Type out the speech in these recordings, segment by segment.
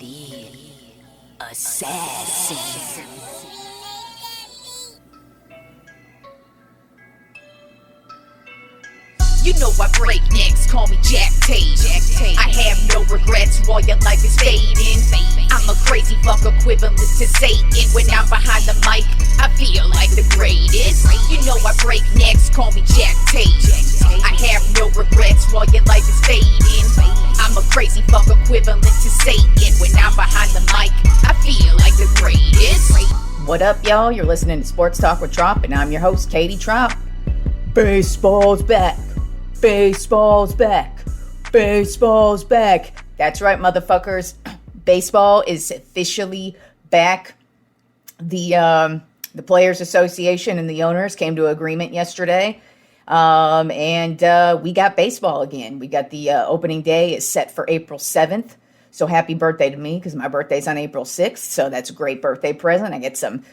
The Assassin. You know I break necks, call me Jack Tate. I have no regrets while your life is fading. I'm a crazy fuck equivalent to Satan. When I'm behind the mic, I feel like the greatest. You know I break necks, call me Jack Tate. I have no regrets while your life is fading. I'm a crazy fuck equivalent to Satan. When I'm behind the mic, I feel like the greatest. What up, y'all? You're listening to Sports Talk with Tropp, and I'm your host, Katie Tropp. Baseball's back. Baseball's back. Baseball's back. That's right, motherfuckers. Baseball is officially back. The Players Association and the owners came to agreement yesterday. And we got baseball again. We got the opening day is set for April 7th. So happy birthday to me, because my birthday's on April 6th. So that's a great birthday present. I get some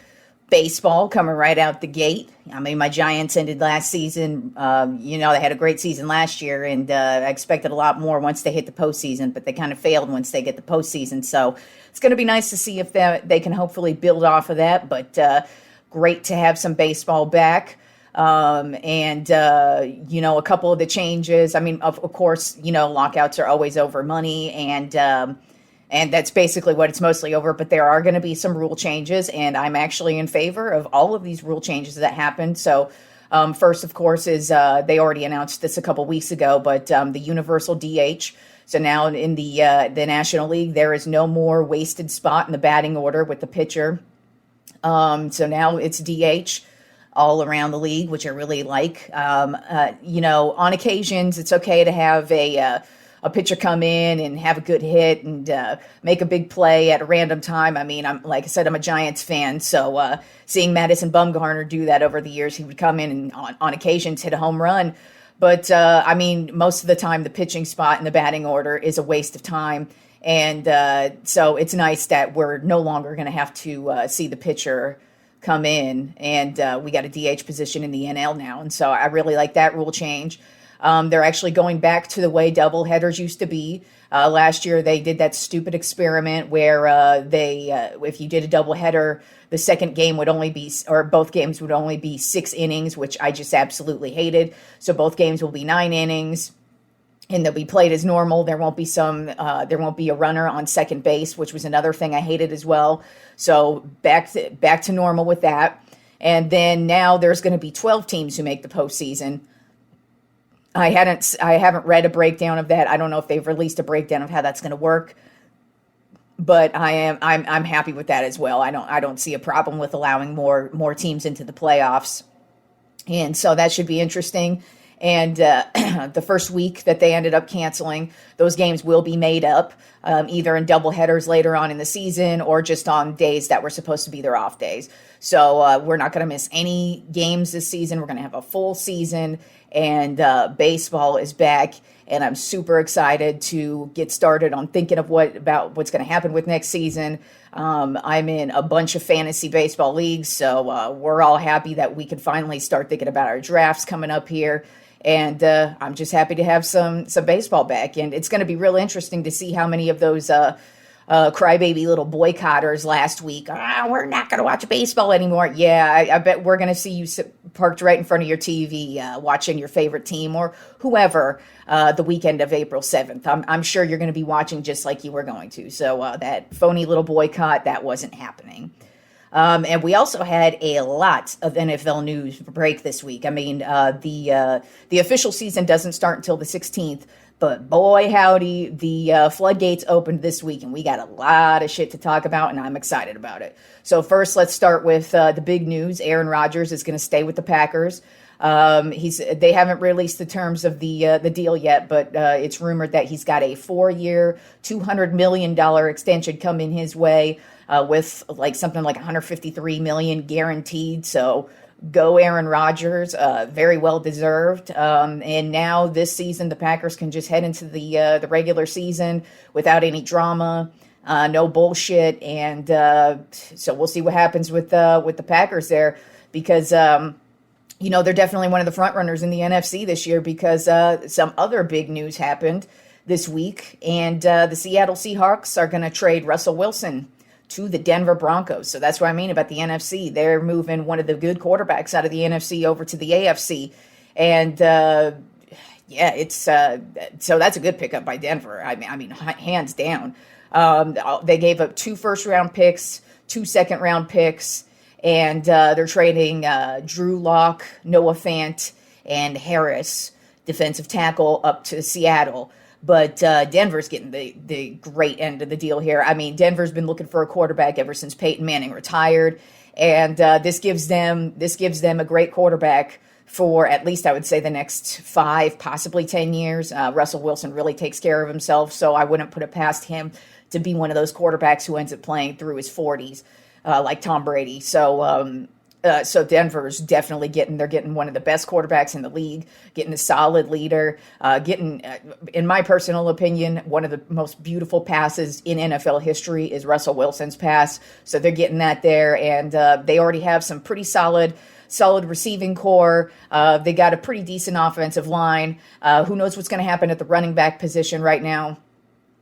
baseball coming right out the gate. I mean, my Giants ended last season. They had a great season last year, and I expected a lot more once they hit the postseason, but they kind of failed once they get the postseason. So it's going to be nice to see if they can hopefully build off of that. But great to have some baseball back. A couple of the changes, I mean, of course, lockouts are always over money, and that's basically what it's mostly over, but there are going to be some rule changes, and I'm actually in favor of all of these rule changes that happened. So, first, of course, is, they already announced this a couple weeks ago, but, the universal DH. So now in the National League, there is no more wasted spot in the batting order with the pitcher. So now it's DH all around the league, which I really like. On occasions, it's okay to have a pitcher come in and have a good hit and make a big play at a random time. I mean, I'm a Giants fan, so seeing Madison Bumgarner do that over the years, he would come in and on occasions hit a home run. But, most of the time, the pitching spot in the batting order is a waste of time. And so it's nice that we're no longer going to have to see the pitcher come in, and we got a DH position in the NL now, and so I really like that rule change. They're actually going back to the way doubleheaders used to be. Last year they did that stupid experiment where if you did a doubleheader, the second game would only be, or both games would only be 6 innings, which I just absolutely hated. So both games will be 9 innings. And they'll be played as normal. There won't be a runner on second base, which was another thing I hated as well. So back to normal with that. And then now there's going to be 12 teams who make the postseason. I haven't read a breakdown of that. I don't know if they've released a breakdown of how that's going to work. But I'm happy with that as well. I don't see a problem with allowing more teams into the playoffs. And so that should be interesting. And the first week that they ended up canceling, those games will be made up, either in doubleheaders later on in the season or just on days that were supposed to be their off days. So we're not going to miss any games this season. We're going to have a full season, and baseball is back. And I'm super excited to get started on thinking of what's going to happen with next season. I'm in a bunch of fantasy baseball leagues, so we're all happy that we can finally start thinking about our drafts coming up here. And I'm just happy to have some baseball back. And it's going to be real interesting to see how many of those crybaby little boycotters last week, we're not going to watch baseball anymore. Yeah, I bet we're going to see you parked right in front of your TV watching your favorite team or whoever the weekend of April 7th. I'm sure you're going to be watching just like you were going to. So that phony little boycott, that wasn't happening. And we also had a lot of NFL news break this week. I mean, the official season doesn't start until the 16th, but boy, howdy, the floodgates opened this week, and we got a lot of shit to talk about, and I'm excited about it. So first, let's start with the big news. Aaron Rodgers is going to stay with the Packers. They haven't released the terms of the deal yet, but it's rumored that he's got a 4-year, $200 million extension coming his way. With something like $153 million guaranteed. So go Aaron Rodgers, very well deserved. And now this season, the Packers can just head into the regular season without any drama, no bullshit. And so we'll see what happens with the Packers there, because they're definitely one of the front runners in the NFC this year, because some other big news happened. this week, and the Seattle Seahawks are going to trade Russell Wilson to the Denver Broncos. So that's what I mean about the NFC. They're moving one of the good quarterbacks out of the NFC over to the AFC. And it's so that's a good pickup by Denver. I mean, hands down. They gave up 2 first-round picks, 2 second-round picks, and they're trading Drew Lock, Noah Fant, and Harris, defensive tackle, up to Seattle. But Denver's getting the great end of the deal here. I mean, Denver's been looking for a quarterback ever since Peyton Manning retired, and this gives them a great quarterback for at least, I would say, the next 5, possibly 10 years. Russell Wilson really takes care of himself, so I wouldn't put it past him to be one of those quarterbacks who ends up playing through his 40s, like Tom Brady. So Denver's definitely getting one of the best quarterbacks in the league, getting a solid leader, getting, in my personal opinion, one of the most beautiful passes in NFL history is Russell Wilson's pass. So they're getting that there, and they already have some pretty solid receiving core. They got a pretty decent offensive line. Who knows what's going to happen at the running back position right now?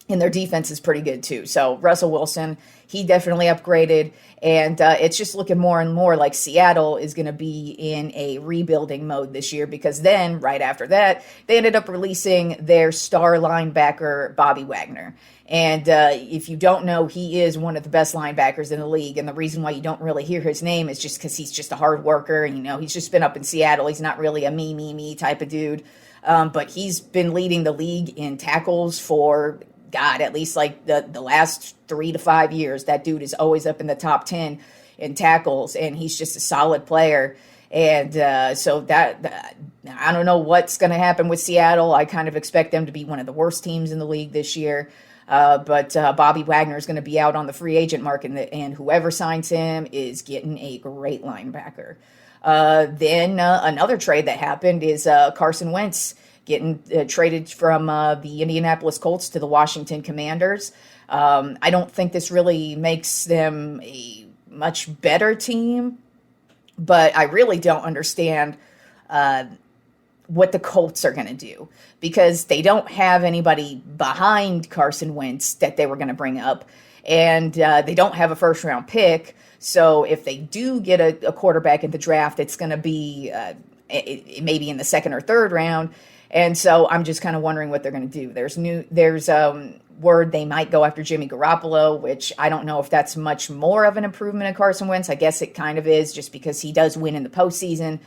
And their defense is pretty good too. So Russell Wilson, he definitely upgraded. And it's just looking more and more like Seattle is going to be in a rebuilding mode this year, because then right after that, they ended up releasing their star linebacker, Bobby Wagner. And if you don't know, he is one of the best linebackers in the league. And the reason why you don't really hear his name is just because he's just a hard worker. And, he's just been up in Seattle. He's not really a me type of dude. But he's been leading the league in tackles for, God, at least like the last 3 to 5 years. That dude is always up in the top 10 in tackles, and he's just a solid player. And so that I don't know what's going to happen with Seattle. I kind of expect them to be one of the worst teams in the league this year. But Bobby Wagner is going to be out on the free agent market, and whoever signs him is getting a great linebacker. Then another trade that happened is Carson Wentz getting traded from the Indianapolis Colts to the Washington Commanders. I don't think this really makes them a much better team, but I really don't understand what the Colts are going to do, because they don't have anybody behind Carson Wentz that they were going to bring up, and they don't have a first-round pick. So if they do get a quarterback in the draft, it's going to be maybe in the second or third round. And so I'm just kind of wondering what they're going to do. There's word they might go after Jimmy Garoppolo, which I don't know if that's much more of an improvement in Carson Wentz. I guess it kind of is, just because he does win in the postseason.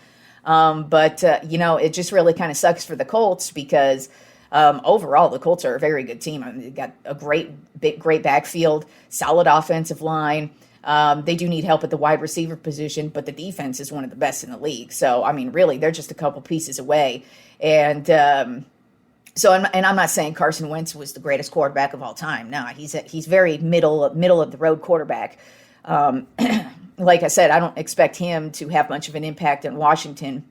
But it just really kind of sucks for the Colts, because overall the Colts are a very good team. I mean, they've got a great backfield, solid offensive line. They do need help at the wide receiver position, but the defense is one of the best in the league. So, I mean, really, they're just a couple pieces away. And I'm not saying Carson Wentz was the greatest quarterback of all time. No, he's very middle of the road quarterback. Like I said, I don't expect him to have much of an impact in Washington.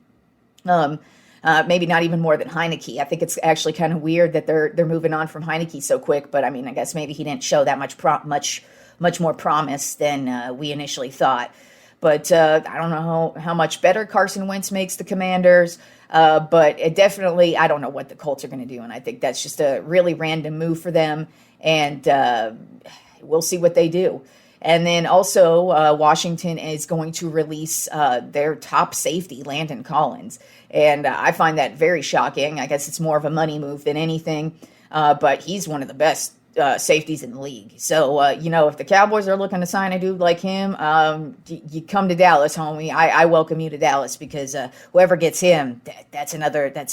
Maybe not even more than Heineke. I think it's actually kind of weird that they're moving on from Heineke so quick. But I mean, I guess maybe he didn't show that much more promise than we initially thought. But I don't know how much better Carson Wentz makes the Commanders. But it definitely, I don't know what the Colts are going to do. And I think that's just a really random move for them. And we'll see what they do. And then also Washington is going to release their top safety, Landon Collins. And I find that very shocking. I guess it's more of a money move than anything. But he's one of the best safeties in the league. So, if the Cowboys are looking to sign a dude like him, you come to Dallas, homie. I welcome you to Dallas, because whoever gets him,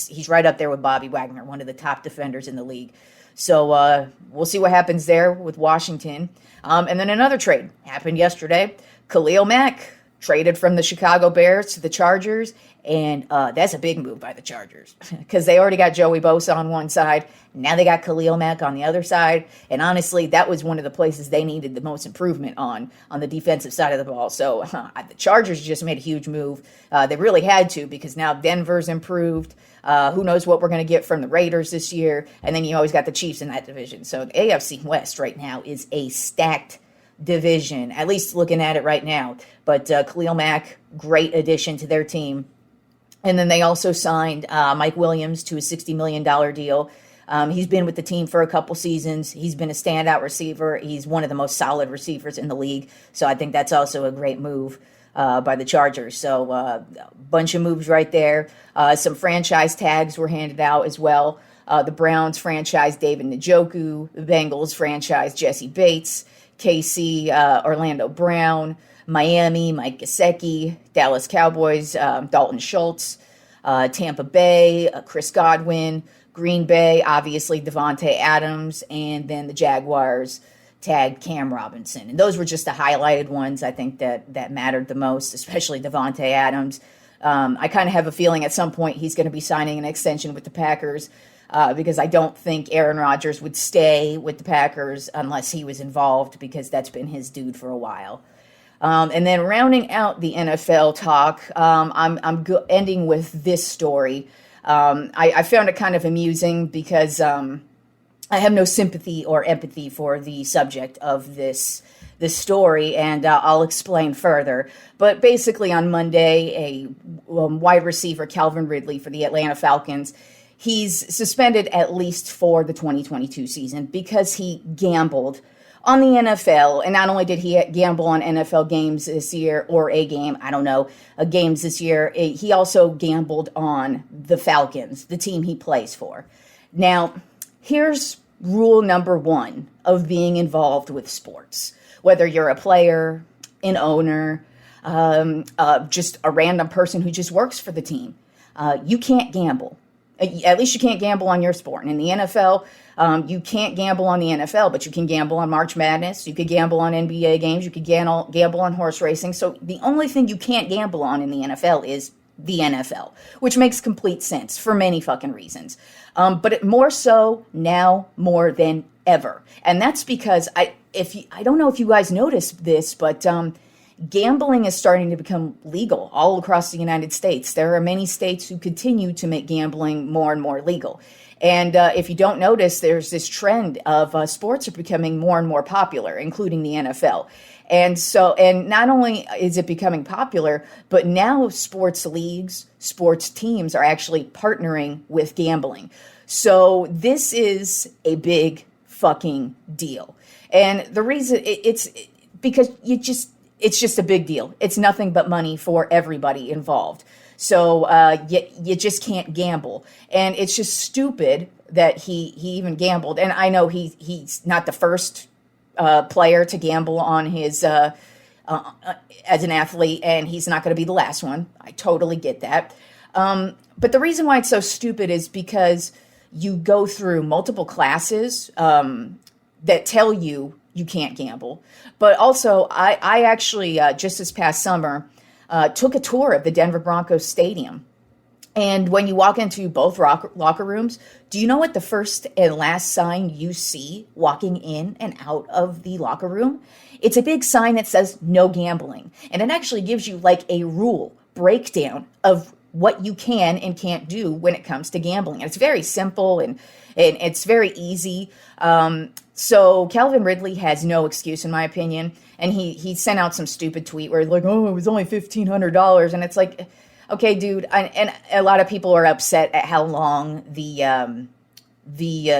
he's right up there with Bobby Wagner, one of the top defenders in the league. So we'll see what happens there with Washington. And then another trade happened yesterday. Khalil Mack traded from the Chicago Bears to the Chargers, and that's a big move by the Chargers, because they already got Joey Bosa on one side. Now they got Khalil Mack on the other side, and honestly, that was one of the places they needed the most improvement on the defensive side of the ball. So the Chargers just made a huge move. They really had to, because now Denver's improved. Who knows what we're going to get from the Raiders this year, and then you always got the Chiefs in that division. So the AFC West right now is a stacked division, at least looking at it right now. But Khalil Mack, great addition to their team. And then they also signed Mike Williams to a $60 million deal. He's been with the team for a couple seasons. He's been a standout receiver. He's one of the most solid receivers in the league. So I think that's also a great move by the Chargers. So a bunch of moves right there. Some franchise tags were handed out as well. The Browns franchise David Njoku, the Bengals franchise Jesse Bates, KC Orlando Brown, Miami Mike Gesicki, Dallas Cowboys Dalton Schultz, Tampa Bay Chris Godwin, Green Bay obviously Devontae Adams, and then the Jaguars tagged Cam Robinson. And those were just the highlighted ones I think that mattered the most, especially Devontae Adams. I kind of have a feeling at some point he's going to be signing an extension with the Packers because I don't think Aaron Rodgers would stay with the Packers unless he was involved, because that's been his dude for a while. And then rounding out the NFL talk, I'm ending with this story. I found it kind of amusing because I have no sympathy or empathy for the subject of this story, and I'll explain further. But basically on Monday, a wide receiver, Calvin Ridley for the Atlanta Falcons, he's suspended at least for the 2022 season because he gambled on the NFL. And not only did he gamble on NFL games this year, or a game, I don't know, games this year, he also gambled on the Falcons, the team he plays for. Now, here's rule number one of being involved with sports. Whether you're a player, an owner, just a random person who just works for the team, you can't gamble. At least you can't gamble on your sport. And in the NFL, you can't gamble on the NFL, but you can gamble on March Madness. You could gamble on NBA games. You could gamble on horse racing. So the only thing you can't gamble on in the NFL is the NFL, which makes complete sense for many fucking reasons. But more so now more than ever. And that's because I don't know if you guys noticed this, but gambling is starting to become legal all across the United States. There are many states who continue to make gambling more and more legal. And if you don't notice, there's this trend of sports are becoming more and more popular, including the NFL. And not only is it becoming popular, but now sports leagues, sports teams are actually partnering with gambling. So this is a big fucking deal. And the reason it's because it's just a big deal. It's nothing but money for everybody involved. So you just can't gamble. And it's just stupid that he even gambled. And I know he's not the first player to gamble on his as an athlete, and he's not going to be the last one. I totally get that. But the reason why it's so stupid is because you go through multiple classes that tell you can't gamble. But also, I actually, just this past summer, took a tour of the Denver Broncos stadium. And when you walk into both locker rooms, do you know what the first and last sign you see walking in and out of the locker room? It's a big sign that says no gambling. And it actually gives you like a rule breakdown of what you can and can't do when it comes to gambling. And it's very simple and it's very easy. So Calvin Ridley has no excuse, in my opinion. And he sent out some stupid tweet where he's like, oh, it was only $1,500. And it's like, okay, dude. And a lot of people are upset at how long the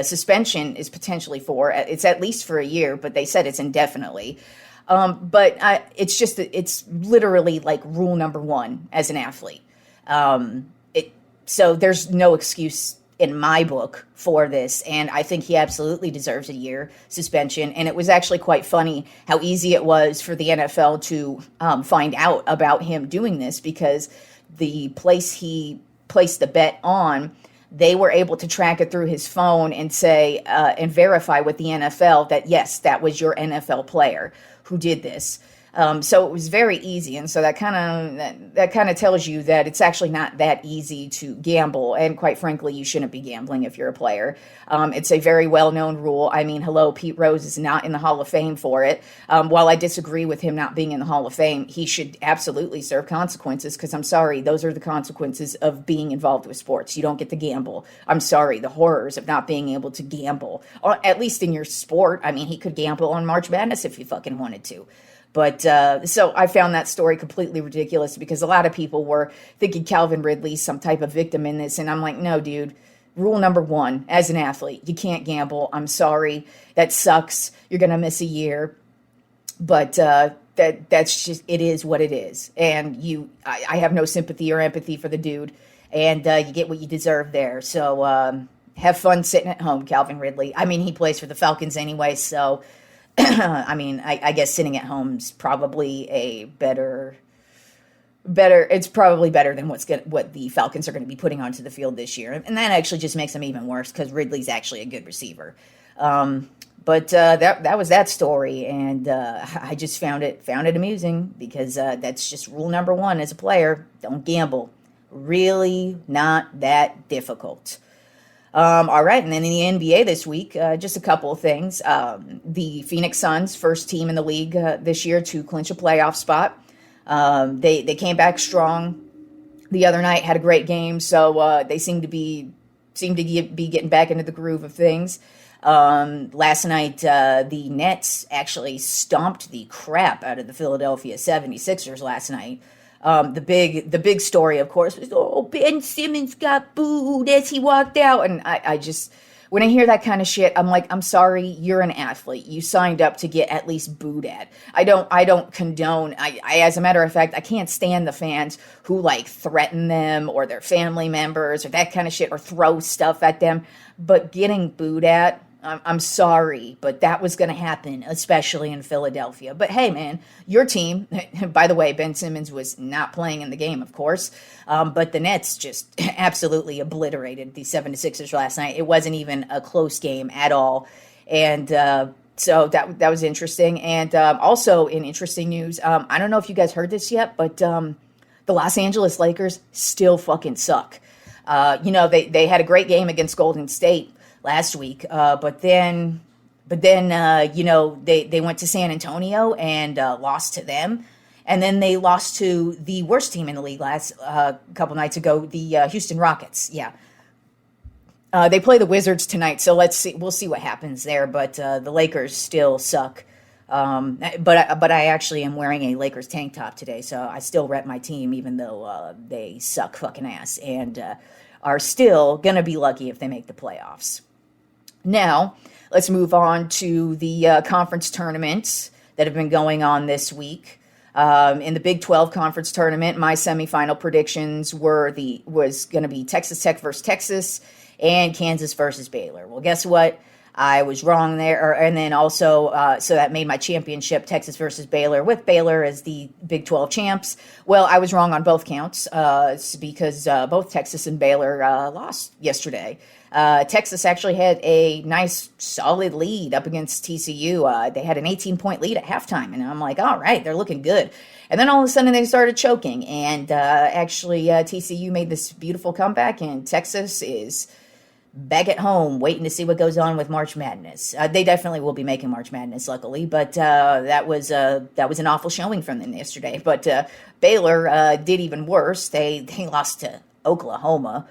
suspension is potentially for. It's at least for a year, but they said it's indefinitely. But it's literally like rule number one as an athlete. So there's no excuse in my book for this, and I think he absolutely deserves a year suspension. And it was actually quite funny how easy it was for the NFL to find out about him doing this, because the place he placed the bet on, they were able to track it through his phone and say and verify with the NFL that yes, that was your NFL player who did this. So it was very easy, and so that kind of tells you that it's actually not that easy to gamble. And quite frankly, you shouldn't be gambling if you're a player. It's a very well-known rule. I mean, hello, Pete Rose is not in the Hall of Fame for it. While I disagree with him not being in the Hall of Fame, he should absolutely serve consequences, because I'm sorry, those are the consequences of being involved with sports. You don't get to gamble. I'm sorry, the horrors of not being able to gamble, or at least in your sport. I mean, he could gamble on March Madness if he fucking wanted to. But so I found that story completely ridiculous, because a lot of people were thinking Calvin Ridley's some type of victim in this. And I'm like, no, dude, rule number one, as an athlete, you can't gamble. I'm sorry. That sucks. You're going to miss a year. But that's just, it is what it is. And I have no sympathy or empathy for the dude. And you get what you deserve there. So have fun sitting at home, Calvin Ridley. I mean, he plays for the Falcons anyway. So, I mean, I guess sitting at home is probably a better. It's probably better than what the Falcons are going to be putting onto the field this year. And that actually just makes them even worse because Ridley's actually a good receiver. But that was that story, and I just found it amusing because that's just rule number one as a player: don't gamble. Really, not that difficult. All right, and then in the NBA this week, just a couple of things. The Phoenix Suns, first team in the league this year to clinch a playoff spot. They came back strong the other night, had a great game, so they seem to be getting back into the groove of things. Last night, the Nets actually stomped the crap out of the Philadelphia 76ers last night. The big story, of course, was, Ben Simmons got booed as he walked out. And I just, when I hear that kind of shit, I'm like, I'm sorry, you're an athlete. You signed up to get at least booed at. I don't condone, as a matter of fact, I can't stand the fans who like threaten them or their family members or that kind of shit or throw stuff at them. But getting booed at, I'm sorry, but that was going to happen, especially in Philadelphia. But hey, man, your team, by the way, Ben Simmons was not playing in the game, of course, but the Nets just absolutely obliterated the 76ers last night. It wasn't even a close game at all. And so that was interesting. And also in interesting news, I don't know if you guys heard this yet, but the Los Angeles Lakers still fucking suck. They had a great game against Golden State last week, but then they went to San Antonio and lost to them, and then they lost to the worst team in the league last couple nights ago, the Houston Rockets. Yeah, they play the Wizards tonight, so we'll see what happens there. But the Lakers still suck. But I actually am wearing a Lakers tank top today, so I still rep my team, even though they suck fucking ass and are still gonna be lucky if they make the playoffs. Now, let's move on to the conference tournaments that have been going on this week. In the Big 12 conference tournament, my semifinal predictions was going to be Texas Tech versus Texas and Kansas versus Baylor. Well, guess what? I was wrong there. And then also, so that made my championship Texas versus Baylor, with Baylor as the Big 12 champs. Well, I was wrong on both counts because both Texas and Baylor lost yesterday. Texas actually had a nice, solid lead up against TCU. They had an 18-point lead at halftime, and I'm like, all right, they're looking good. And then all of a sudden they started choking, and actually TCU made this beautiful comeback, and Texas is back at home waiting to see what goes on with March Madness. They definitely will be making March Madness, luckily, but that was an awful showing from them yesterday. But Baylor did even worse. They lost to Oklahoma.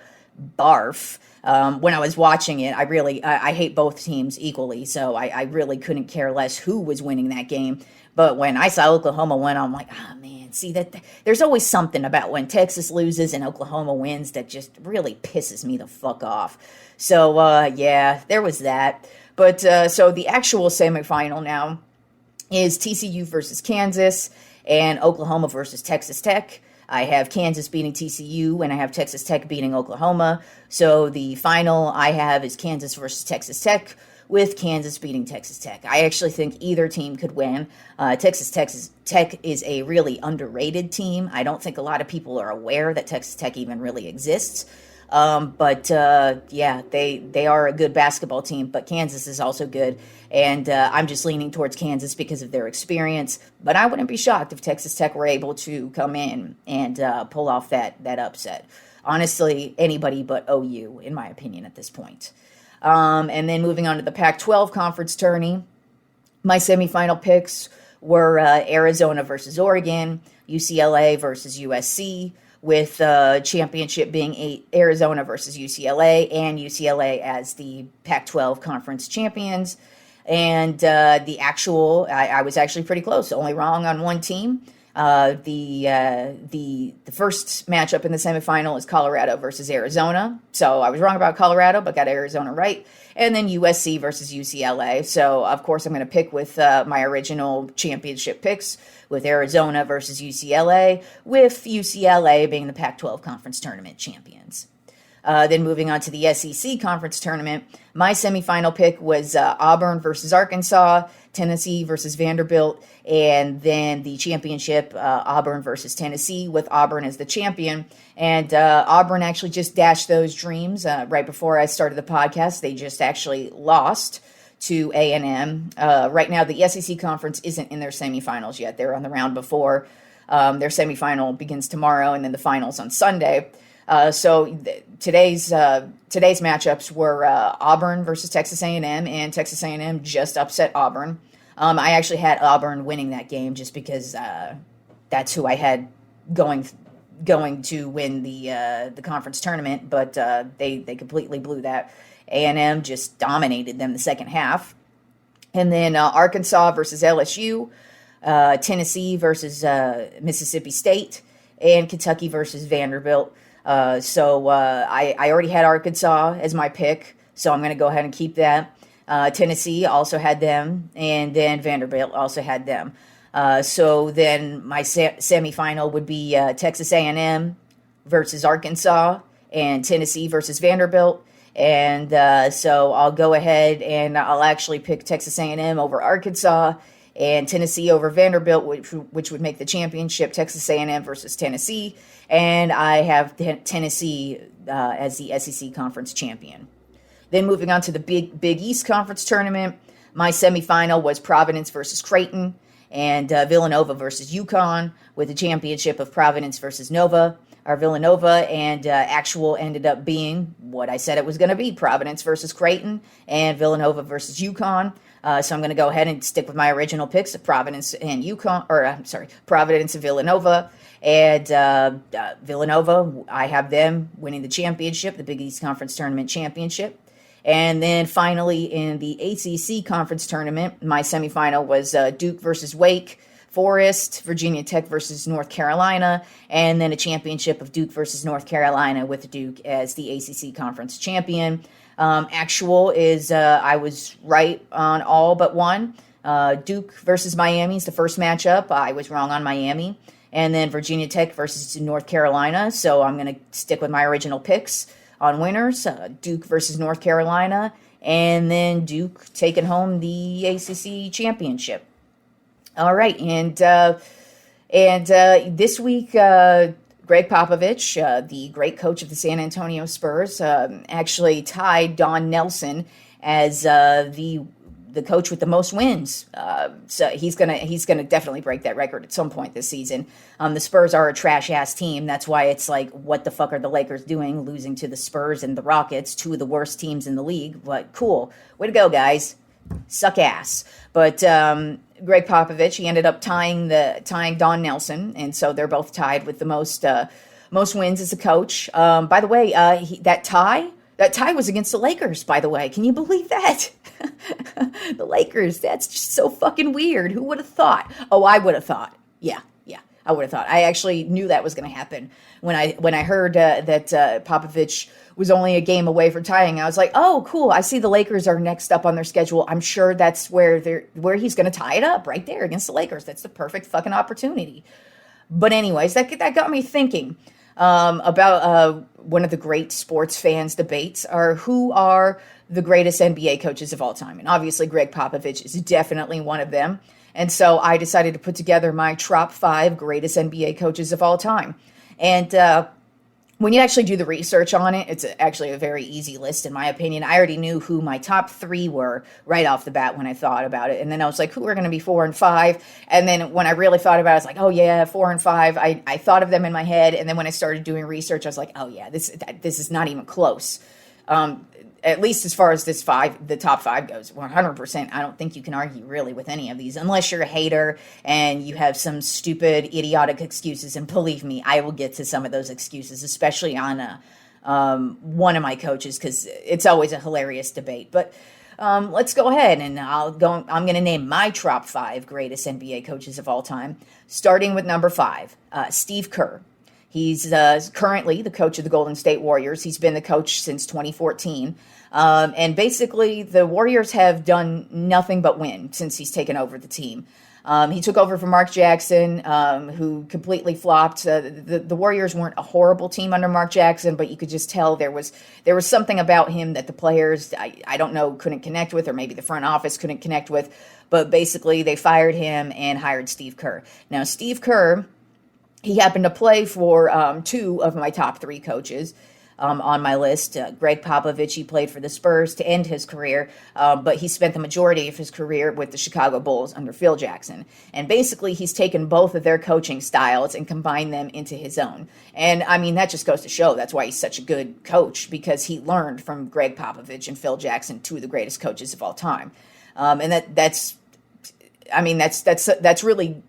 Barf. When I was watching it, I hate both teams equally, so I really couldn't care less who was winning that game. But when I saw Oklahoma win, I'm like, oh man, see that there's always something about when Texas loses and Oklahoma wins that just really pisses me the fuck off. So yeah, there was that. But so the actual semifinal now is TCU versus Kansas and Oklahoma versus Texas Tech. I have Kansas beating TCU, and I have Texas Tech beating Oklahoma. So the final I have is Kansas versus Texas Tech, with Kansas beating Texas Tech. I actually think either team could win. Texas Tech is a really underrated team. I don't think a lot of people are aware that Texas Tech even really exists. But yeah, they are a good basketball team, but Kansas is also good. And I'm just leaning towards Kansas because of their experience. But I wouldn't be shocked if Texas Tech were able to come in and pull off that upset. Honestly, anybody but OU, in my opinion, at this point. And then moving on to the Pac-12 conference tourney, my semifinal picks were Arizona versus Oregon, UCLA versus USC, with championship being Arizona versus UCLA, and UCLA as the Pac-12 conference champions. And the actual, I was actually pretty close, only wrong on one team. The first matchup in the semifinal is Colorado versus Arizona. So I was wrong about Colorado, but got Arizona right. And then USC versus UCLA. So, of course, I'm going to pick with my original championship picks with Arizona versus UCLA, with UCLA being the Pac-12 Conference Tournament champions. Then moving on to the SEC Conference Tournament, my semifinal pick was Auburn versus Arkansas, Tennessee versus Vanderbilt, and then the championship, Auburn versus Tennessee, with Auburn as the champion. And Auburn actually just dashed those dreams right before I started the podcast. They just actually lost to A&M. Right now, the SEC Conference isn't in their semifinals yet. They're on the round before. Their semifinal begins tomorrow, and then the finals on Sunday. Today's matchups were Auburn versus Texas A&M, and Texas A&M just upset Auburn. I actually had Auburn winning that game just because that's who I had going to win the conference tournament, but they completely blew that. A&M just dominated them the second half. And then Arkansas versus LSU, Tennessee versus Mississippi State, and Kentucky versus Vanderbilt. I already had Arkansas as my pick, so I'm going to go ahead and keep that. Tennessee also had them, and then Vanderbilt also had them. So then my semifinal would be Texas A&M versus Arkansas, and Tennessee versus Vanderbilt. And so I'll go ahead and I'll actually pick Texas A&M over Arkansas and Tennessee over Vanderbilt, which would make the championship Texas A&M versus Tennessee. And I have Tennessee as the SEC Conference champion. Then moving on to the Big East Conference Tournament, my semifinal was Providence versus Creighton and Villanova versus UConn, with the championship of Providence versus Villanova, and actual ended up being what I said it was going to be, Providence versus Creighton and Villanova versus UConn. So I'm going to go ahead and stick with my original picks of Providence and Providence and Villanova. And Villanova, I have them winning the championship, the Big East Conference Tournament championship. And then finally in the ACC Conference Tournament, my semifinal was Duke versus Wake Forest, Virginia Tech versus North Carolina, and then a championship of Duke versus North Carolina with Duke as the ACC Conference champion. Actual is I was right on all but one. Duke versus Miami is the first matchup. I was wrong on Miami. And then Virginia Tech versus North Carolina. So I'm going to stick with my original picks on winners. Duke versus North Carolina. And then Duke taking home the ACC championship. All right. And this week, Greg Popovich, the great coach of the San Antonio Spurs, actually tied Don Nelson as the coach with the most wins. So he's gonna definitely break that record at some point this season. The Spurs are a trash ass team. That's why it's like, what the fuck are the Lakers doing, losing to the Spurs and the Rockets, two of the worst teams in the league? But cool, way to go, guys. Suck ass. But Greg Popovich, he ended up tying Don Nelson, and so they're both tied with the most wins as a coach. By the way, that tie was against the Lakers, by the way. Can you believe that? The Lakers, that's just so fucking weird. Who would have thought? Oh, I would have thought. Yeah, I would have thought. I actually knew that was going to happen. When I heard that Popovich was only a game away from tying, I was like, oh, cool. I see the Lakers are next up on their schedule. I'm sure that's where he's going to tie it up, right there against the Lakers. That's the perfect fucking opportunity. But anyways, that got me thinking about one of the great sports fans debates are who are the greatest NBA coaches of all time. And obviously Greg Popovich is definitely one of them. And so I decided to put together my top 5 greatest NBA coaches of all time. And when you actually do the research on it, it's actually a very easy list, in my opinion. I already knew who my top 3 were right off the bat when I thought about it. And then I was like, who are going to be 4 and 5? And then when I really thought about it, I was like, oh yeah, 4 and 5. I thought of them in my head. And then when I started doing research, I was like, oh yeah, this is not even close. At least as far as the top 5 goes, 100%. I don't think you can argue really with any of these, unless you're a hater and you have some stupid, idiotic excuses. And believe me, I will get to some of those excuses, especially on one of my coaches, because it's always a hilarious debate. But let's go ahead and I'm going to name my top 5 greatest NBA coaches of all time, starting with number 5, Steve Kerr. He's currently the coach of the Golden State Warriors. He's been the coach since 2014. And basically, the Warriors have done nothing but win since he's taken over the team. He took over from Mark Jackson, who completely flopped. The Warriors weren't a horrible team under Mark Jackson, but you could just tell there was something about him that the players, I don't know, couldn't connect with, or maybe the front office couldn't connect with. But basically, they fired him and hired Steve Kerr. Now, Steve Kerr, he happened to play for 2 of my top 3 coaches on my list. Greg Popovich, he played for the Spurs to end his career, but he spent the majority of his career with the Chicago Bulls under Phil Jackson. And basically, he's taken both of their coaching styles and combined them into his own. And, I mean, that just goes to show that's why he's such a good coach, because he learned from Greg Popovich and Phil Jackson, 2 of the greatest coaches of all time. And that's really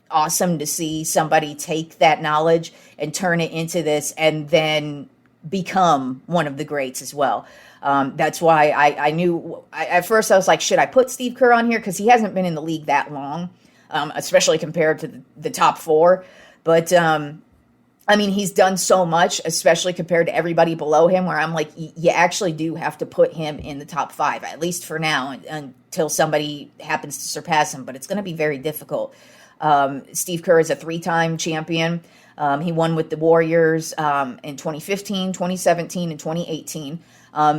awesome to see somebody take that knowledge and turn it into this and then become one of the greats as well. That's why I knew at first I was like, should I put Steve Kerr on here? Because he hasn't been in the league that long, especially compared to the top 4. But I mean, he's done so much, especially compared to everybody below him, where I'm like, you actually do have to put him in the top 5, at least for now, until somebody happens to surpass him. But it's going to be very difficult. Steve Kerr is a 3-time champion. He won with the Warriors in 2015, 2017, and 2018.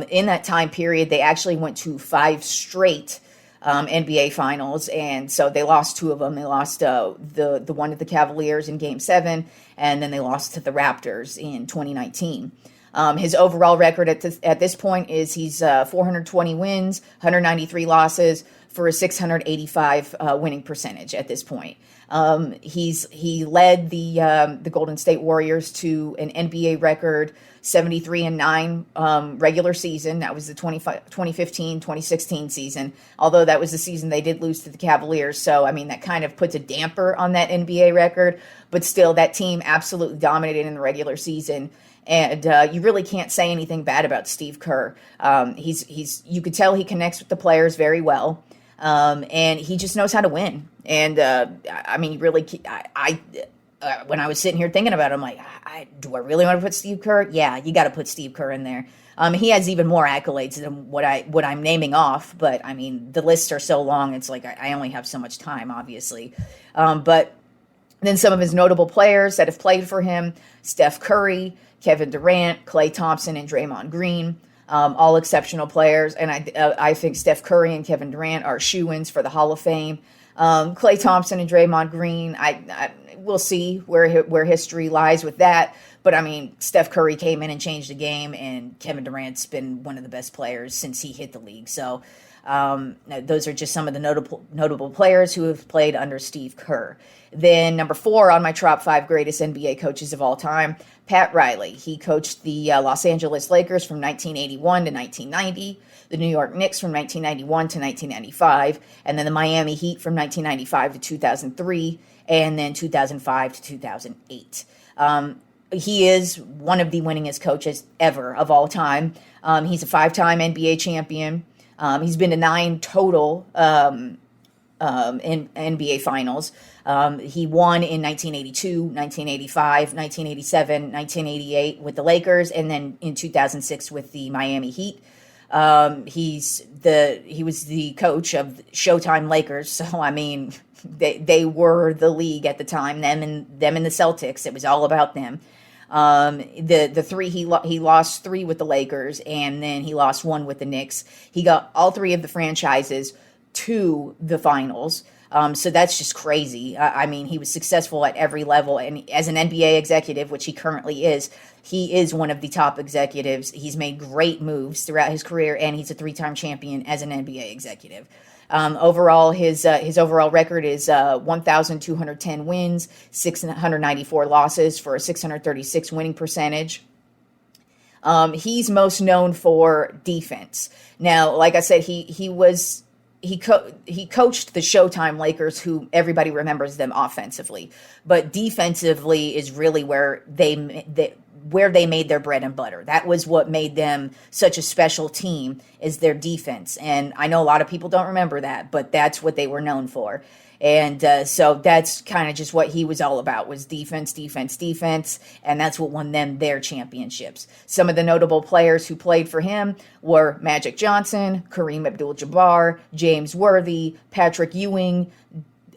In that time period, they actually went to 5 straight NBA finals, and so they lost 2 of them. They lost the one to the Cavaliers in Game 7, and then they lost to the Raptors in 2019. His overall record at this point is he's 420 wins, 193 losses, for a 685 winning percentage at this point. He led the Golden State Warriors to an NBA record 73-9 regular season. That was the 2015-2016 season. Although that was the season they did lose to the Cavaliers, so I mean that kind of puts a damper on that NBA record. But still, that team absolutely dominated in the regular season. And you really can't say anything bad about Steve Kerr. You could tell he connects with the players very well. And he just knows how to win. And, I mean, really, when I was sitting here thinking about it, I'm like, do I really want to put Steve Kerr? Yeah, you got to put Steve Kerr in there. He has even more accolades than what I'm naming off, but I mean, the lists are so long. It's like, I only have so much time, obviously. But then some of his notable players that have played for him: Steph Curry, Kevin Durant, Klay Thompson, and Draymond Green. All exceptional players, and I think Steph Curry and Kevin Durant are shoo-ins for the Hall of Fame. Klay Thompson and Draymond Green, we'll see where history lies with that. But I mean, Steph Curry came in and changed the game, and Kevin Durant's been one of the best players since he hit the league. So those are just some of the notable players who have played under Steve Kerr. Then number 4 on my top 5 greatest NBA coaches of all time, Pat Riley. He coached the Los Angeles Lakers from 1981 to 1990, the New York Knicks from 1991 to 1995, and then the Miami Heat from 1995 to 2003, and then 2005 to 2008. He is one of the winningest coaches ever of all time. He's a 5-time NBA champion. He's been to 9 total in NBA finals. He won in 1982, 1985, 1987, 1988 with the Lakers, and then in 2006 with the Miami Heat. He was the coach of Showtime Lakers, so I mean, they were the league at the time. Them and the Celtics. It was all about them. The 3 he lost 3 with the Lakers, and then he lost 1 with the Knicks. He got all 3 of the franchises to the finals. So that's just crazy. I mean, he was successful at every level, and as an NBA executive, which he currently is, he is one of the top executives. He's made great moves throughout his career, and he's a 3-time champion as an NBA executive. Overall, his overall record is 1,210 wins, 694 losses for a 636 winning percentage. He's most known for defense. Now, like I said, he coached the Showtime Lakers, who everybody remembers them offensively, but defensively is really where where they made their bread and butter. That was what made them such a special team, is their defense. And I know a lot of people don't remember that, but that's what they were known for. And so that's kind of just what he was all about, was defense, defense, defense. And that's what won them their championships. Some of the notable players who played for him were Magic Johnson, Kareem Abdul-Jabbar, James Worthy, Patrick Ewing,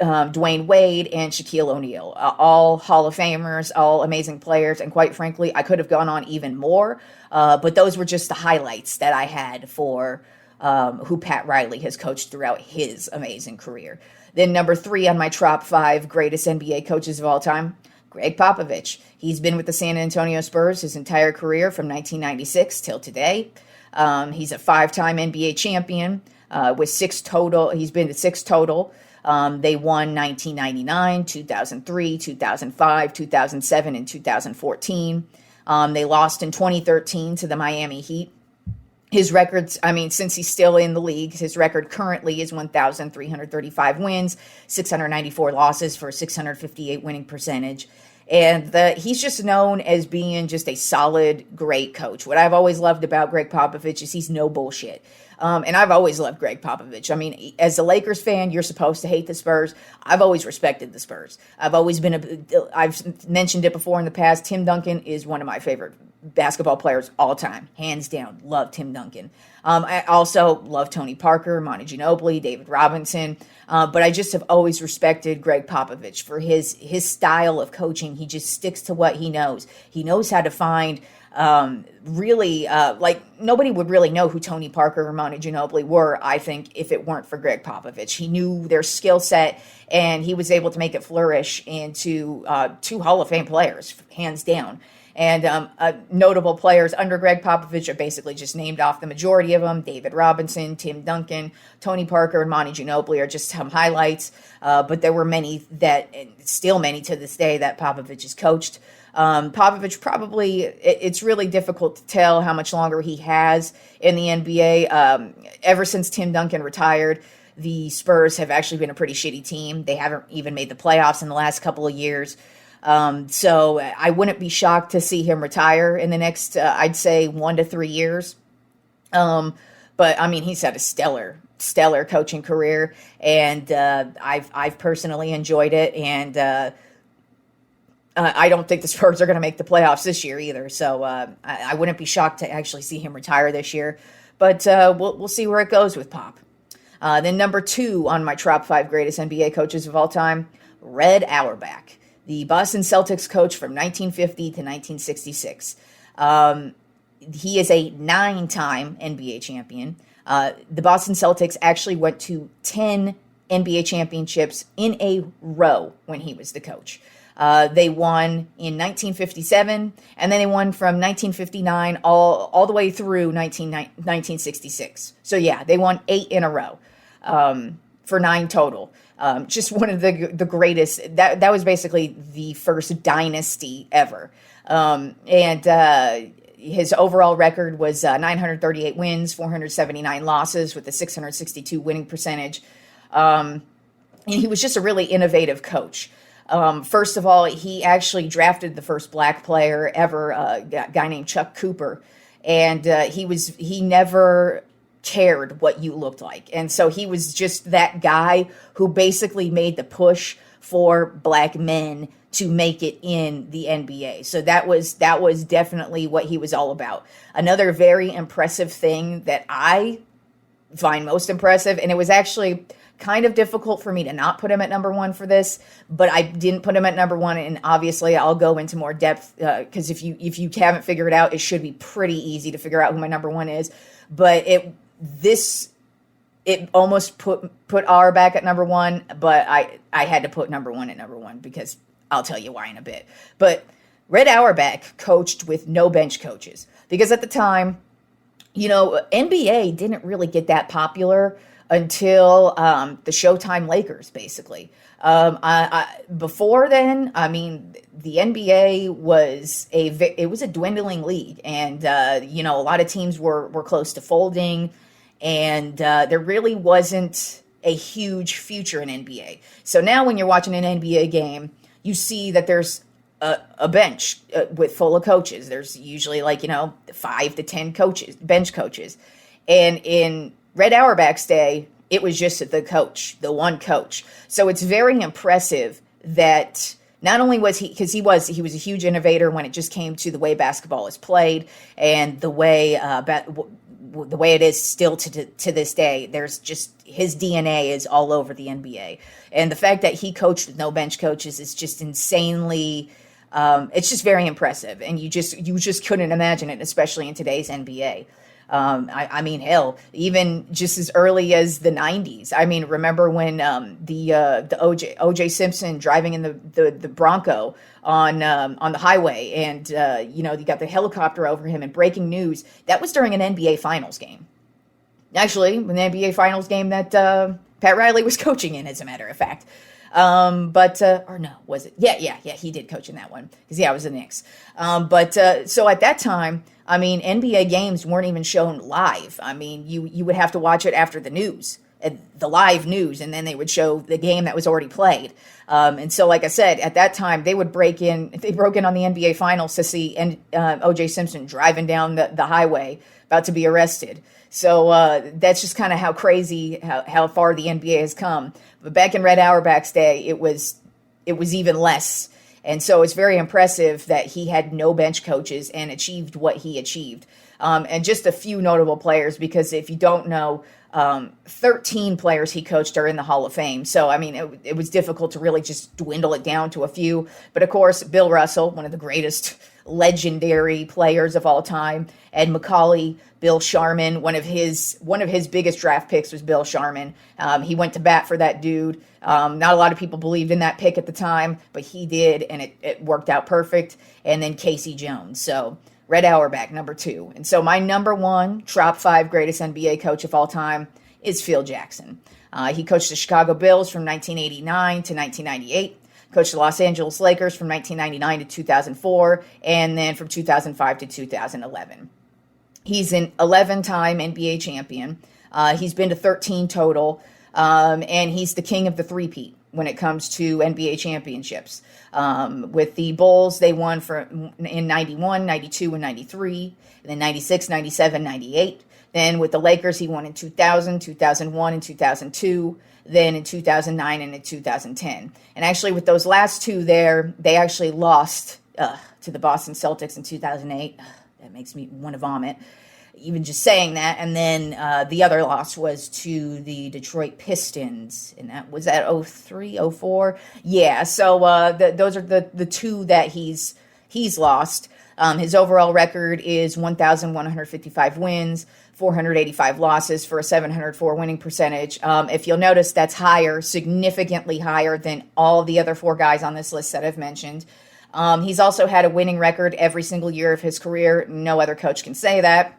Dwayne Wade, and Shaquille O'Neal. All Hall of Famers, all amazing players. And quite frankly, I could have gone on even more. But those were just the highlights that I had for who Pat Riley has coached throughout his amazing career. Then number 3 on my top 5 greatest NBA coaches of all time, Greg Popovich. He's been with the San Antonio Spurs his entire career from 1996 till today. He's a 5-time NBA champion with 6 total. He's been to 6 total. They won 1999, 2003, 2005, 2007, and 2014. They lost in 2013 to the Miami Heat. His records, since he's still in the league, his record currently is 1,335 wins, 694 losses for a 658 winning percentage. And he's just known as being just a solid, great coach. What I've always loved about Greg Popovich is he's no bullshit. And I've always loved Greg Popovich. As a Lakers fan, you're supposed to hate the Spurs. I've always respected the Spurs. I've mentioned it before in the past. Tim Duncan is one of my favorite basketball players all time. Hands down. Love Tim Duncan. I also love Tony Parker, Monty Ginobili, David Robinson. But I just have always respected Greg Popovich for his style of coaching. He just sticks to what he knows. He knows how to find nobody would really know who Tony Parker or Monty Ginobili were, I think, if it weren't for Greg Popovich. He knew their skill set, and he was able to make it flourish into 2 Hall of Fame players, hands down. And notable players under Greg Popovich are basically just named off the majority of them. David Robinson, Tim Duncan, Tony Parker, and Monty Ginobili are just some highlights. But there were many still many to this day, that Popovich has coached. Popovich probably, it's really difficult to tell how much longer he has in the NBA. Ever since Tim Duncan retired, the Spurs have actually been a pretty shitty team. They haven't even made the playoffs in the last couple of years. So I wouldn't be shocked to see him retire in the next, I'd say 1 to 3 years. But he's had a stellar coaching career, and I've personally enjoyed it. And I don't think the Spurs are going to make the playoffs this year either. So I wouldn't be shocked to actually see him retire this year. But we'll see where it goes with Pop. Then number 2 on my top 5 greatest NBA coaches of all time, Red Auerbach, the Boston Celtics coach from 1950 to 1966. He is a 9-time NBA champion. The Boston Celtics actually went to 10 NBA championships in a row when he was the coach. They won in 1957, and then they won from 1959 all the way through 1966. So yeah, they won 8 in a row for 9 total. Just one of the greatest. That was basically the first dynasty ever. His overall record was 938 wins, 479 losses, with a 662 winning percentage. And he was just a really innovative coach. First of all, he actually drafted the first black player ever, a guy named Chuck Cooper. And he never cared what you looked like. And so he was just that guy who basically made the push for black men to make it in the NBA. So that was definitely what he was all about. Another very impressive thing that I find most impressive, and it was actually kind of difficult for me to not put him at number 1 for this, but I didn't put him at number 1, and obviously I'll go into more depth because if you haven't figured it out, it should be pretty easy to figure out who my number 1 is. But it almost put Auerbach at number 1, but I had to put number 1 at number 1 because I'll tell you why in a bit. But Red Auerbach coached with no bench coaches because at the time, NBA didn't really get that popular until the Showtime Lakers, basically. Before then, the NBA was a dwindling league, and a lot of teams were close to folding, and there really wasn't a huge future in NBA. So now when you're watching an NBA game, you see that there's a bench with full of coaches. There's usually 5 to 10 coaches, bench coaches. And in Red Auerbach's day, it was just the one coach. So it's very impressive that not only was he, because he was a huge innovator when it just came to the way basketball is played and the way it is still to this day. There's just, his DNA is all over the NBA. And the fact that he coached with no bench coaches is just insanely, it's just very impressive. And you just couldn't imagine it, especially in today's NBA. I mean, hell, even just as early as the 90s. I mean, remember when the OJ Simpson driving in the Bronco on the highway, and you got the helicopter over him, and breaking news that was during an NBA Finals game. Actually, an NBA Finals game that Pat Riley was coaching in, as a matter of fact. Or no, was it? Yeah, he did coach in that one, because it was the Knicks. So at that time, I mean, NBA games weren't even shown live. I mean, you would have to watch it after the news, the live news, and then they would show the game that was already played. And so, like I said, at that time, they broke in on the NBA Finals to see O.J. Simpson driving down the highway, about to be arrested. So that's just kind of how crazy, how far the NBA has come. But back in Red Auerbach's day, it was even less. And so it's very impressive that he had no bench coaches and achieved what he achieved. And just a few notable players, because if you don't know, 13 players he coached are in the Hall of Fame. So, I mean, it was difficult to really just dwindle it down to a few. But, of course, Bill Russell, one of the greatest legendary players of all time, Ed Macaulay, Bill Sharman, one of his biggest draft picks was Bill Sharman. He went to bat for that dude. Not a lot of people believed in that pick at the time, but he did, and it worked out perfect. And then Casey Jones. So Red Auerbach, number 2. And so my number 1, top 5 greatest NBA coach of all time is Phil Jackson. He coached the Chicago Bulls from 1989 to 1998. Coached the Los Angeles Lakers from 1999 to 2004, and then from 2005 to 2011. He's an 11-time NBA champion. He's been to 13 total, and he's the king of the three-peat when it comes to NBA championships. With the Bulls, they won in 91, 92, and 93, and then 96, 97, 98. Then with the Lakers, he won in 2000, 2001, and 2002. Then in 2009 and in 2010. And actually with those last two there, they actually lost to the Boston Celtics in 2008. That makes me want to vomit, even just saying that. And then the other loss was to the Detroit Pistons. And that was at 03, 04. Yeah, so those are the two that he's lost. His overall record is 1,155 wins, 485 losses for a 704 winning percentage. If you'll notice, that's higher, significantly higher than all the other 4 guys on this list that I've mentioned. He's also had a winning record every single year of his career. No other coach can say that.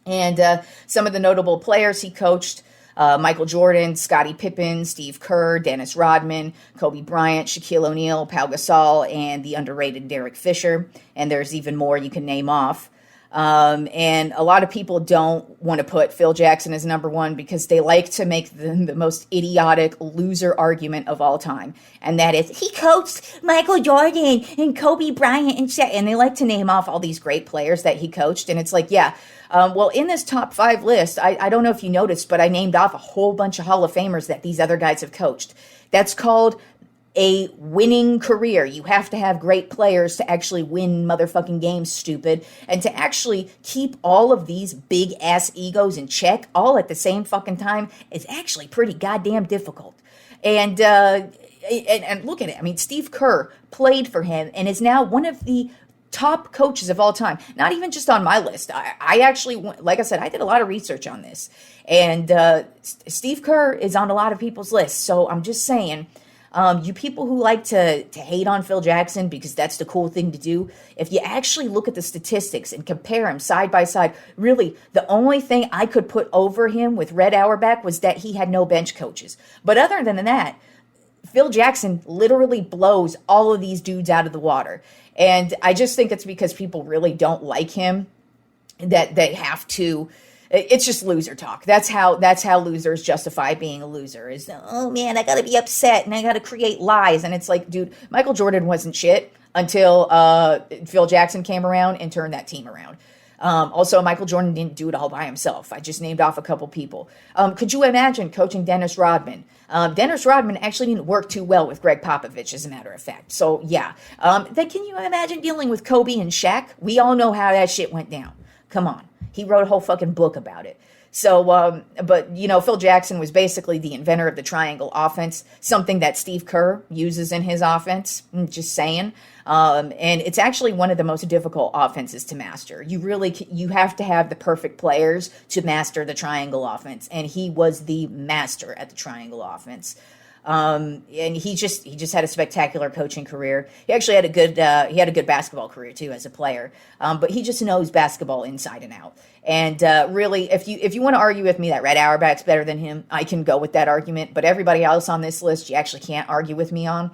And some of the notable players he coached, Michael Jordan, Scottie Pippen, Steve Kerr, Dennis Rodman, Kobe Bryant, Shaquille O'Neal, Pau Gasol, and the underrated Derek Fisher. And there's even more you can name off. And a lot of people don't want to put Phil Jackson as number 1 because they like to make the most idiotic loser argument of all time. And that is, he coached Michael Jordan and Kobe Bryant and they like to name off all these great players that he coached. And it's like, yeah, well, in this top 5 list, I don't know if you noticed, but I named off a whole bunch of Hall of Famers that these other guys have coached. That's called a winning career. You have to have great players to actually win motherfucking games, stupid. And to actually keep all of these big ass egos in check all at the same fucking time is actually pretty goddamn difficult. And look at it. I mean, Steve Kerr played for him and is now one of the top coaches of all time. Not even just on my list. I actually, like I said, I did a lot of research on this. And Steve Kerr is on a lot of people's lists. So I'm just saying, you people who like to hate on Phil Jackson because that's the cool thing to do, if you actually look at the statistics and compare him side by side, really, the only thing I could put over him with Red Auerbach was that he had no bench coaches. But other than that, Phil Jackson literally blows all of these dudes out of the water. And I just think it's because people really don't like him that they have to it's just loser talk. That's how losers justify being a loser is, oh man, I got to be upset and I got to create lies. And it's like, dude, Michael Jordan wasn't shit until Phil Jackson came around and turned that team around. Also, Michael Jordan didn't do it all by himself. I just named off a couple people. Could you imagine coaching Dennis Rodman? Dennis Rodman actually didn't work too well with Greg Popovich, as a matter of fact. So, yeah. Then can you imagine dealing with Kobe and Shaq? We all know how that shit went down. Come on. He wrote a whole fucking book about it. So, but, Phil Jackson was basically the inventor of the triangle offense, something that Steve Kerr uses in his offense. I'm just saying. And it's actually one of the most difficult offenses to master. You have to have the perfect players to master the triangle offense. And he was the master at the triangle offense. And he just had a spectacular coaching career. He actually had a good basketball career too as a player. But he just knows basketball inside and out. And really, if you want to argue with me that Red Auerbach's better than him, I can go with that argument. But everybody else on this list, you actually can't argue with me on.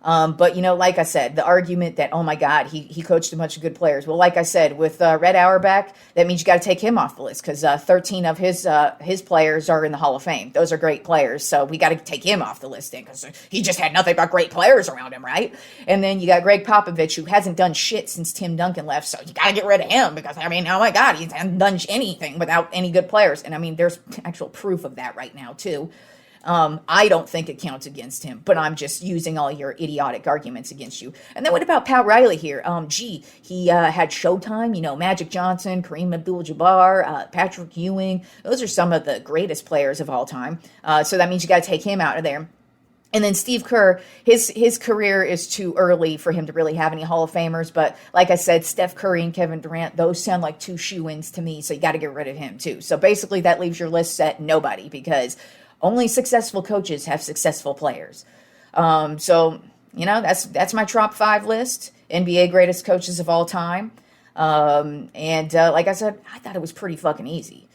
But, like I said, the argument that, oh, my God, he coached a bunch of good players. Well, like I said, with Red Auerbach, that means you got to take him off the list because 13 of his players are in the Hall of Fame. Those are great players. So we got to take him off the list then because he just had nothing but great players around him, right? And then you got Greg Popovich, who hasn't done shit since Tim Duncan left. So you got to get rid of him because, oh, my God, he hasn't done anything without any good players. And, there's actual proof of that right now, too. I don't think it counts against him, but I'm just using all your idiotic arguments against you. And then what about Pat Riley here? He had Showtime, Magic Johnson, Kareem Abdul-Jabbar, Patrick Ewing. Those are some of the greatest players of all time. So that means you got to take him out of there. And then Steve Kerr, his career is too early for him to really have any Hall of Famers. But like I said, Steph Curry and Kevin Durant, those sound like two shoe-ins to me. So you got to get rid of him too. So basically that leaves your list at nobody because only successful coaches have successful players. So, that's my top 5 list. NBA greatest coaches of all time. Like I said, I thought it was pretty fucking easy.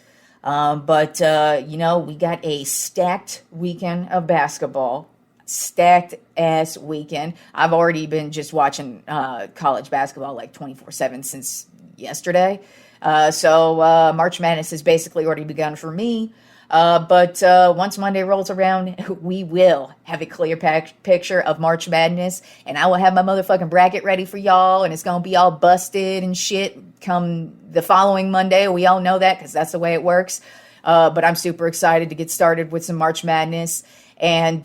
But we got a stacked weekend of basketball. Stacked ass weekend. I've already been just watching college basketball like 24/7 since yesterday. So March Madness has basically already begun for me. But once Monday rolls around, we will have a clear picture of March Madness, and I will have my motherfucking bracket ready for y'all, and it's going to be all busted and shit come the following Monday. We all know that because that's the way it works. But I'm super excited to get started with some March Madness. And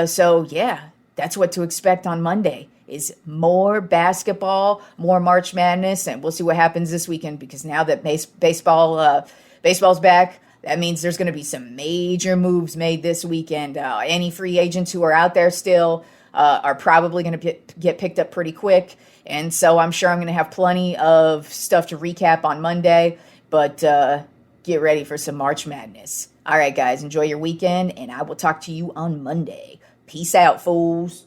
so, yeah, that's what to expect on Monday is more basketball, more March Madness, and we'll see what happens this weekend because now that baseball's back, that means there's going to be some major moves made this weekend. Any free agents who are out there still are probably going to get picked up pretty quick. And so I'm sure I'm going to have plenty of stuff to recap on Monday. But get ready for some March Madness. All right, guys, enjoy your weekend, and I will talk to you on Monday. Peace out, fools.